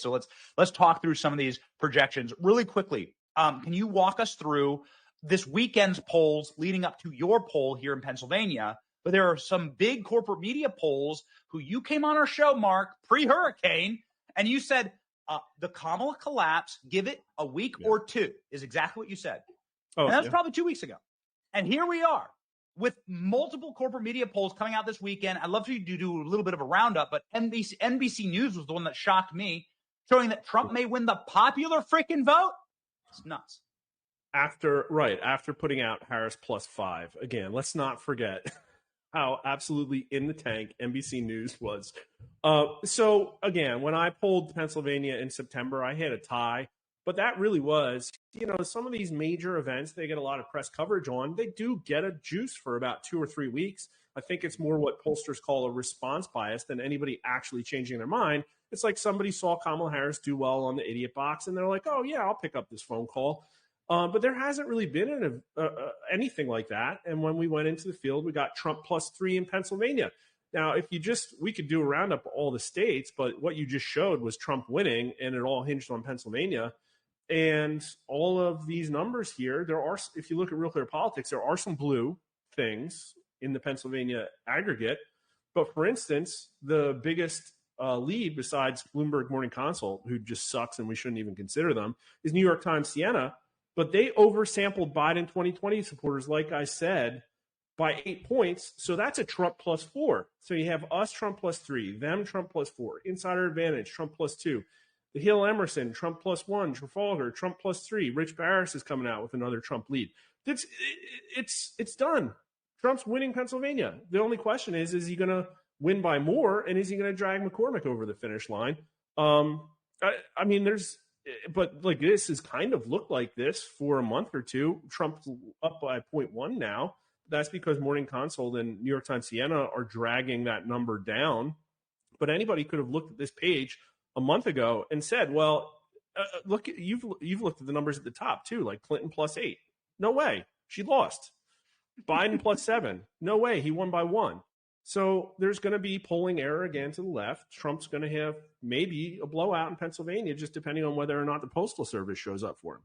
So let's talk through some of these projections really quickly. Can you walk us through this weekend's polls leading up to your poll here in Pennsylvania? But there are some big corporate media polls who you came on our show, Mark, pre-hurricane, and you said the Kamala collapse, give it a week or two, is exactly what you said. And that was probably 2 weeks ago. And here we are with multiple corporate media polls coming out this weekend. I'd love for you to do a little bit of a roundup, but NBC News was the one that shocked me, showing that Trump may win the popular freaking vote. It's nuts. After putting out Harris +5. Again, let's not forget how absolutely in the tank NBC News was. So again, when I polled Pennsylvania in September, I had a tie, but that really was, some of these major events they get a lot of press coverage on, they do get a juice for about 2 or 3 weeks. I think it's more what pollsters call a response bias than anybody actually changing their mind. It's like somebody saw Kamala Harris do well on the idiot box, and they're like, oh, yeah, I'll pick up this phone call. But there hasn't really been anything like that. And when we went into the field, we got Trump +3 in Pennsylvania. Now, we could do a roundup of all the states, but what you just showed was Trump winning, and it all hinged on Pennsylvania. And all of these numbers here, if you look at Real Clear Politics, there are some blue things in the Pennsylvania aggregate. But for instance, the biggest lead besides Bloomberg Morning Consult, who just sucks and we shouldn't even consider them, is New York Times Siena. But they oversampled Biden 2020 supporters, like I said, by 8 points. So that's a Trump +4. So you have us, Trump +3, them, Trump +4, Insider Advantage, Trump +2, the Hill Emerson, Trump +1, Trafalgar, Trump +3. Rich Barris is coming out with another Trump lead. It's done. Trump's winning Pennsylvania. The only question is he going to win by more, and is he going to drag McCormick over the finish line? But like this has kind of looked like this for a month or two. Trump's up by 0.1 now. That's because Morning Consult and New York Times Siena are dragging that number down. But anybody could have looked at this page a month ago and said, well, look, you've looked at the numbers at the top too, like Clinton +8. No way. She lost. Biden +7. No way. He won by 1. So there's going to be polling error again to the left. Trump's going to have maybe a blowout in Pennsylvania, just depending on whether or not the Postal Service shows up for him.